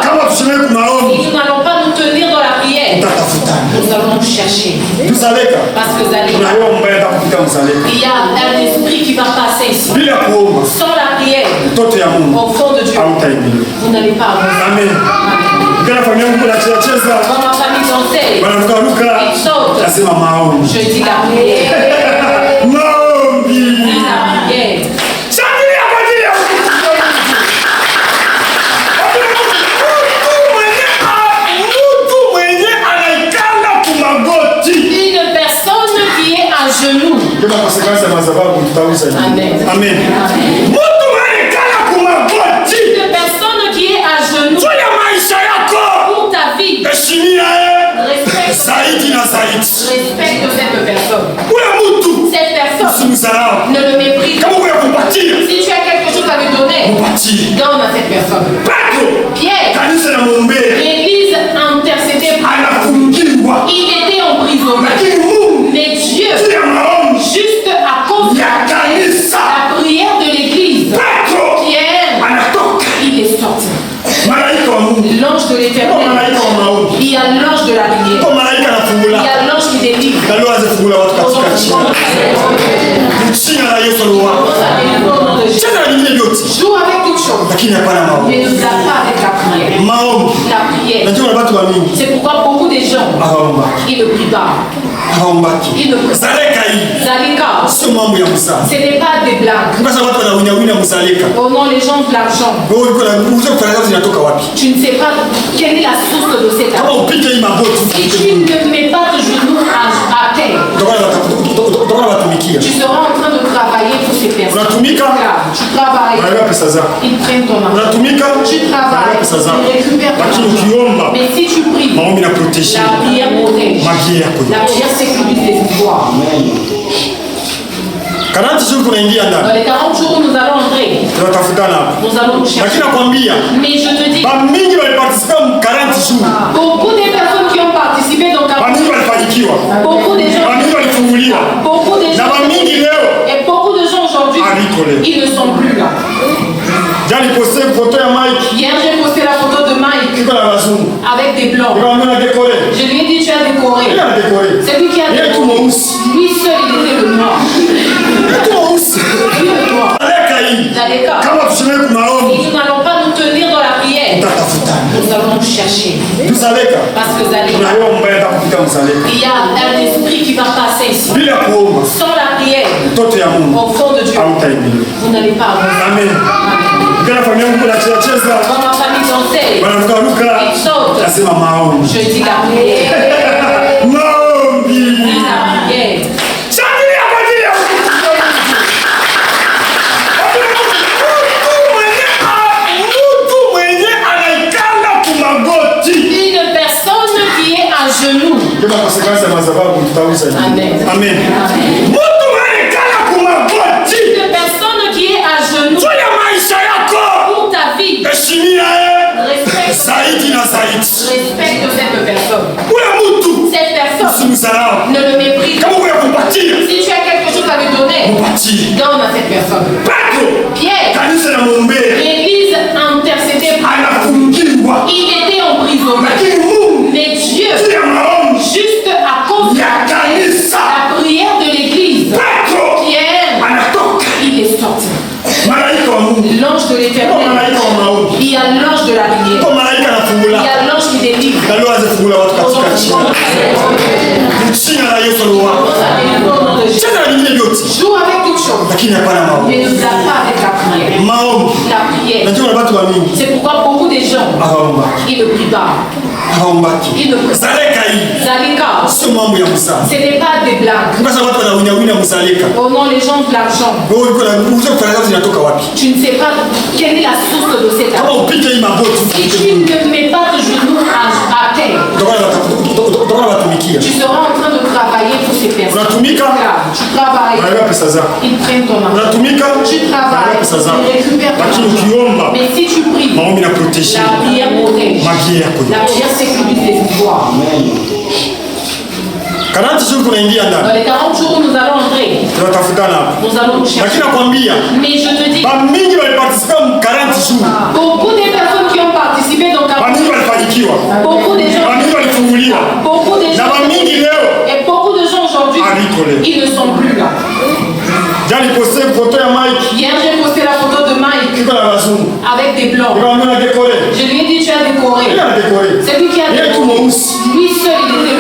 Kama tushimeni kumaombi. Si nous n'allons pas nous tenir dans la prière, nous allons nous chercher. Parce que il y a un esprit qui va passer ici. Sans la prière, au fond de Dieu, vous n'allez pas avancer. Amen. Dans ma famille dansait, ils sautent. Je dis la prière. Maombi. La prière. Une personne qui est à genoux. Amen. Amen. Une personne qui est à genoux pour ta vie. Respecte cette personne. Cette personne ne le méprise. Si tu as quelque chose à lui donner, donne à cette personne. Pierre, l'église intercédait pour lui. Il était emprisonné. Mais Dieu, juste à cause de la prière de l'église, Pierre, il est sorti. L'ange de l'éternel. Il y a l'ange de la lumière. Il y a l'ange qui délivre. Joue avec toutes choses. Mais ne blague pas avec la prière. La prière. C'est pourquoi beaucoup de gens, ils ne prient pas. Ils ne prient pas. Zalika, ce n'est pas des blagues. Oh non, les gens de l'argent. Tu ne sais pas quelle est la source de cet argent. Si tu ne mets pas de genoux à terre, tu seras en train de travailler pour ces personnes. Tu travailles, ils prennent ton argent. Tu travailles, ils récupèrent ton argent. Mais si tu pries, la prière protège. La prière sécurise tes pouvoirs. Dans les 40 jours où nous allons entrer, nous allons chercher. Mais je te dis, beaucoup de personnes qui ont participé dans 40 jours, beaucoup de gens, et beaucoup de gens aujourd'hui, ils ne sont plus là. Hier, j'ai posté la photo de Mike avec des blancs. Je lui ai dit, tu as décoré. C'est lui qui a décoré. Lui seul, il était le noir. Lui le noir. Si nous n'allons pas nous tenir dans la prière, nous allons nous chercher. Parce que il y a un esprit qui va passer ici. Sans la prière, au fond de Dieu, vous n'allez pas avancer. Amen. Dans ma famille dansait, ils sautent. Je dis la prière. La prière. Une personne qui est à genoux. Amen. Amen. Une personne qui est à genoux pour ta vie. Respecte cette personne. Cette personne ne le méprise. Si tu as quelque chose à lui donner, donne à cette personne. Pierre, l'église intercédait pour lui. Il était emprisonné. Mais Dieu, juste à cause de la prière de l'église, Pierre, il est sorti. L'ange de l'éternel. Il y a l'ange de la lumière. Il y a l'ange qui délivre. Joue avec toutes choses. Mais ne blague pas avec la prière. La prière. C'est pourquoi beaucoup de gens, ils ne prient pas. Ils ne prient pas. Zalika, ce n'est pas des blagues. Oh non, les gens de l'argent. Tu ne sais pas quelle est la source de cet argent. Si tu ne mets pas de genoux à terre, tu seras en train de travailler pour ces personnes. Tu travailles, ils prennent ton argent. Tu travailles, ils récupèrent ton argent. Mais si tu pries, la prière protège. La prière sécurise tes pouvoirs. Dans les 40 jours où nous allons entrer, nous allons chercher. Mais je te dis, beaucoup de personnes qui ont participé Ils ne sont plus là. Hier, j'ai posté la photo de Mike avec des blancs. Je lui ai dit, tu as décoré. C'est lui qui a décoré. Lui seul, il était